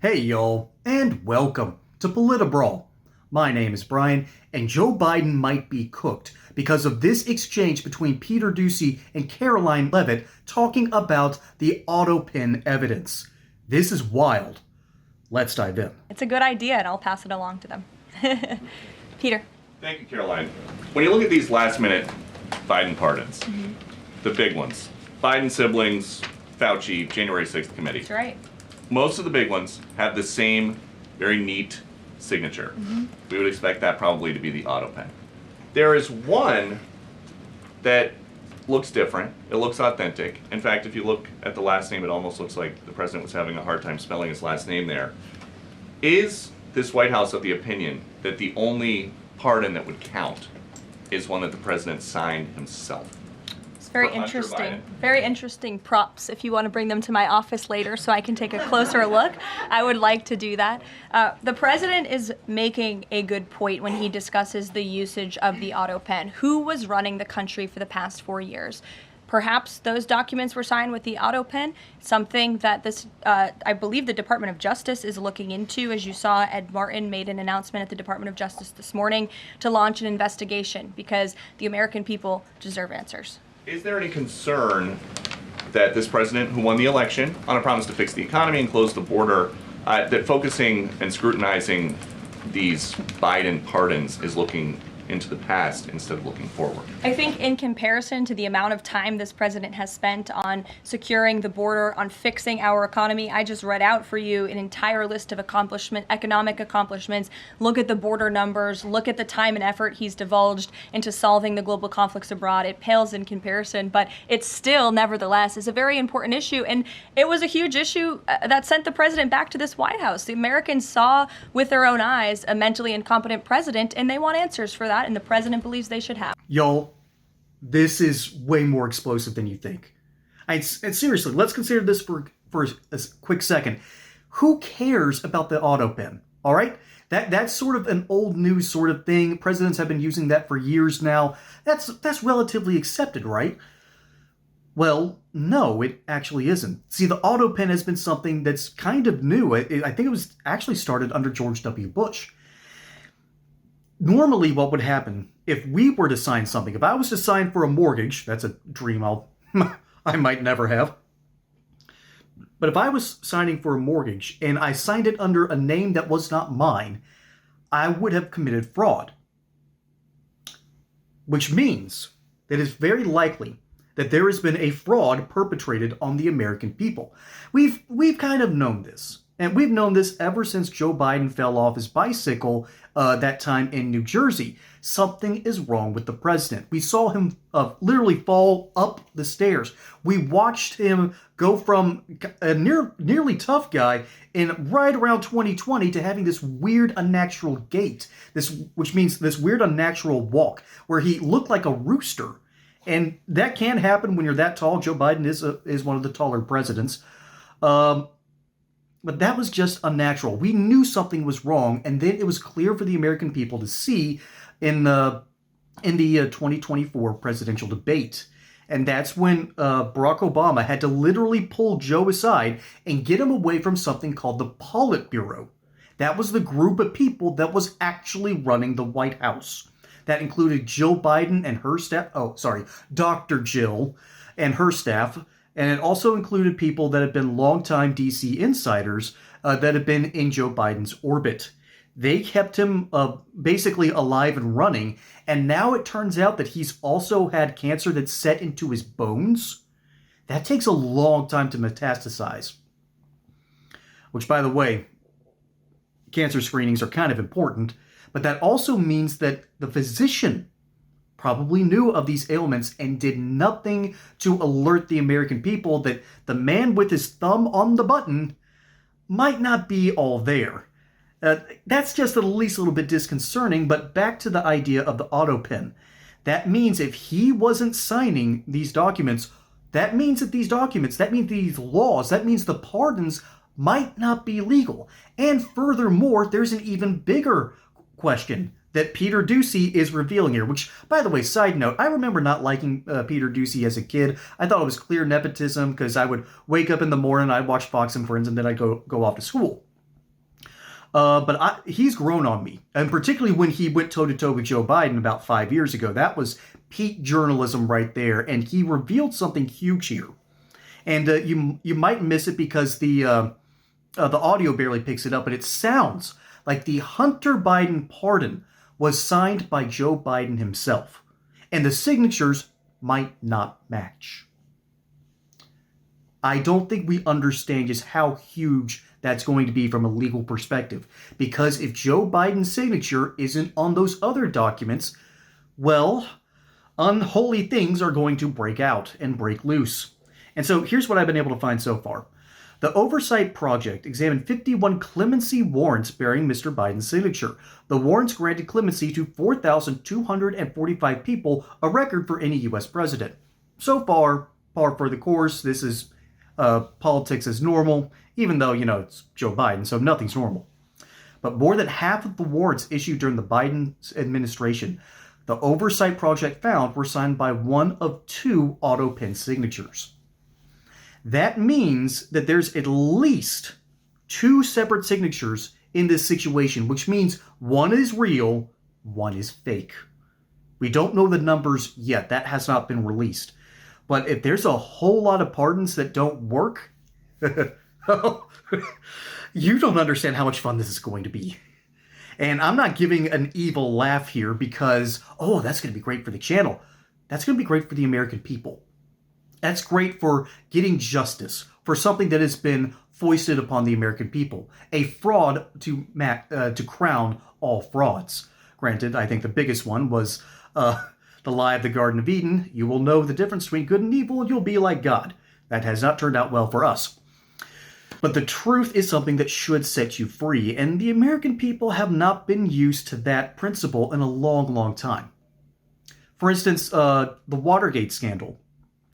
Hey y'all, and welcome to Politibrawl. My name is Brian, and Joe Biden might be cooked because of this exchange between Peter Doocy and Karoline Leavitt talking about the autopen evidence. This is wild. Let's dive in. It's a good idea, and I'll pass it along to them. Peter. Thank you, Caroline. When you look at these last-minute Biden pardons, the big ones, Biden siblings, Fauci, January 6th committee. That's right. Most of the big ones have the same very neat signature. We would expect that probably to be the autopen. There is one that looks different. It looks authentic. In fact, if you look at the last name, it almost looks like the president was having a hard time spelling his last name there. Is this White House of the opinion that the only pardon that would count is one that the president signed himself? It's very interesting. Very interesting props. If you want to bring them to my office later so I can take a closer look, I would like to do that. The president is making a good point when he discusses the usage of the autopen. Who was running the country for the past 4 years? Perhaps those documents were signed with the autopen, something that this, I believe the Department of Justice is looking into. As you saw, Ed Martin made an announcement at the Department of Justice this morning to launch an investigation because the American people deserve answers. Is there any concern that this president, who won the election on a promise to fix the economy and close the border, that focusing and scrutinizing these Biden pardons is looking into the past instead of looking forward? I think in comparison to the amount of time this president has spent on securing the border, on fixing our economy, I just read out for you an entire list of economic accomplishments. Look at the border numbers, look at the time and effort he's divulged into solving the global conflicts abroad. It pales in comparison, but it still, nevertheless, is a very important issue. And it was a huge issue that sent the president back to this White House. The Americans saw with their own eyes a mentally incompetent president, and they want answers for that. And the president believes they should have. Y'all, this is way more explosive than you think. And seriously, let's consider this for a quick second. Who cares about the autopen? All right? That's sort of an old news sort of thing. Presidents have been using that for years now. That's relatively accepted, right? Well, no, it actually isn't. See, the autopen has been something that's kind of new. I think it was actually started under George W. Bush. Normally, what would happen if we were to sign something, if I was to sign for a mortgage, that's a dream I might never have. But if I was signing for a mortgage and I signed it under a name that was not mine, I would have committed fraud. Which means that it's very likely that there has been a fraud perpetrated on the American people. We've kind of known this. And we've known this ever since Joe Biden fell off his bicycle that time in New Jersey. Something is wrong with the president. We saw him literally fall up the stairs. We watched him go from a nearly tough guy in right around 2020 to having this weird unnatural gait, which means this weird unnatural walk where he looked like a rooster. And that can happen when you're that tall. Joe Biden is one of the taller presidents. But that was just unnatural. We knew something was wrong, and then it was clear for the American people to see in the 2024 presidential debate. And that's when Barack Obama had to literally pull Joe aside and get him away from something called the Politburo. That was the group of people that was actually running the White House. That included Jill Biden and her staff. Dr. Jill and her staff. And it also included people that have been longtime D.C. insiders that have been in Joe Biden's orbit. They kept him basically alive and running. And now it turns out that he's also had cancer that's set into his bones. That takes a long time to metastasize. Which, by the way, cancer screenings are kind of important. But that also means that the physician probably knew of these ailments and did nothing to alert the American people that the man with his thumb on the button might not be all there. That's just at least a little bit disconcerting, but back to the idea of the autopen. That means if he wasn't signing these documents, that means these laws, that means the pardons might not be legal. And furthermore, there's an even bigger question that Peter Doocy is revealing here, which, by the way, side note, I remember not liking Peter Doocy as a kid. I thought it was clear nepotism because I would wake up in the morning, I'd watch Fox and Friends, and then I'd go off to school. But he's grown on me, and particularly when he went toe-to-toe with Joe Biden about 5 years ago. That was peak journalism right there, and he revealed something huge here. And you might miss it because the audio barely picks it up, but it sounds like the Hunter Biden pardon was signed by Joe Biden himself, and the signatures might not match. I don't think we understand just how huge that's going to be from a legal perspective, because if Joe Biden's signature isn't on those other documents, well, unholy things are going to break out and break loose. And so here's what I've been able to find so far. The Oversight Project examined 51 clemency warrants bearing Mr. Biden's signature. The warrants granted clemency to 4,245 people, a record for any U.S. president. So far, par for the course. This is politics as normal, even though, it's Joe Biden, so nothing's normal. But more than half of the warrants issued during the Biden administration, the Oversight Project found, were signed by one of 2 autopen signatures. That means that there's at least 2 separate signatures in this situation, which means one is real, one is fake. We don't know the numbers yet. That has not been released. But if there's a whole lot of pardons that don't work, you don't understand how much fun this is going to be. And I'm not giving an evil laugh here because, that's going to be great for the channel. That's going to be great for the American people. That's great for getting justice for something that has been foisted upon the American people. A fraud to crown all frauds. Granted, I think the biggest one was the lie of the Garden of Eden. You will know the difference between good and evil, and you'll be like God. That has not turned out well for us. But the truth is something that should set you free, and the American people have not been used to that principle in a long, long time. For instance, the Watergate scandal.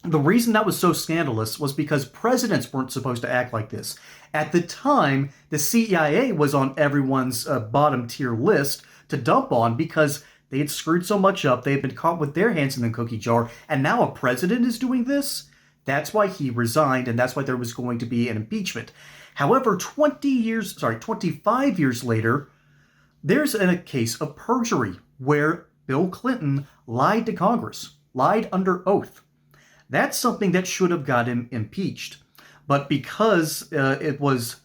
The reason that was so scandalous was because presidents weren't supposed to act like this. At the time, the CIA was on everyone's bottom tier list to dump on because they had screwed so much up, they had been caught with their hands in the cookie jar, and now a president is doing this? That's why he resigned, and that's why there was going to be an impeachment. However, 25 years later, there's a case of perjury where Bill Clinton lied to Congress, lied under oath. That's something that should have got him impeached. But because it was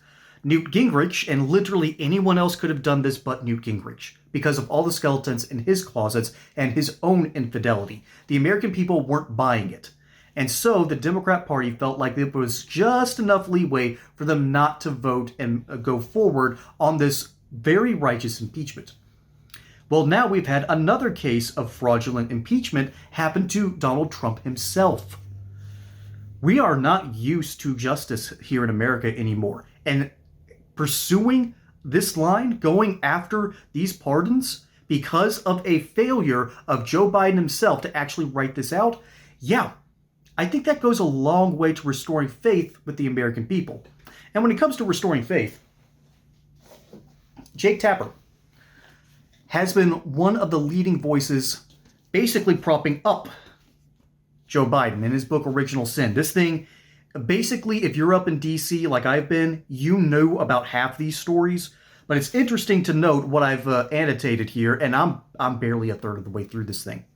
Newt Gingrich, and literally anyone else could have done this but Newt Gingrich, because of all the skeletons in his closets and his own infidelity, the American people weren't buying it. And so the Democrat Party felt like it was just enough leeway for them not to vote and go forward on this very righteous impeachment. Well, now we've had another case of fraudulent impeachment happen to Donald Trump himself. We are not used to justice here in America anymore. And pursuing this line, going after these pardons because of a failure of Joe Biden himself to actually write this out, I think that goes a long way to restoring faith with the American people. And when it comes to restoring faith, Jake Tapper has been one of the leading voices basically propping up Joe Biden in his book Original Sin. This thing, basically, if you're up in DC like I've been, you know about half these stories. But it's interesting to note what I've annotated here, and I'm barely a third of the way through this thing.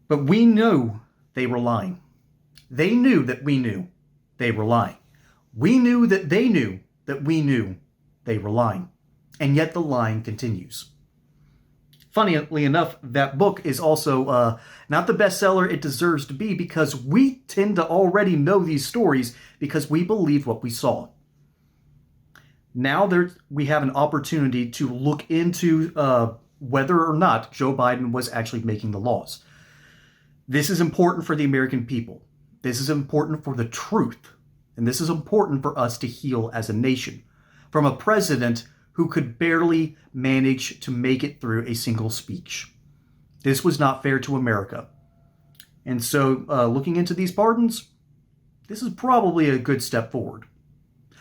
But we know they were lying. They knew that we knew they were lying. We knew that they knew that we knew they were lying. And yet the lying continues. Funnily enough, that book is also not the bestseller it deserves to be because we tend to already know these stories because we believed what we saw. Now we have an opportunity to look into whether or not Joe Biden was actually making the laws. This is important for the American people. This is important for the truth. And this is important for us to heal as a nation from a president who could barely manage to make it through a single speech. This was not fair to America. And so looking into these pardons, this is probably a good step forward.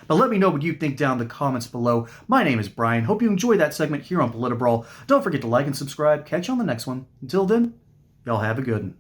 But let me know what you think down in the comments below. My name is Brian. Hope you enjoyed that segment here on Politibrawl. Don't forget to like and subscribe. Catch you on the next one. Until then, y'all have a good one.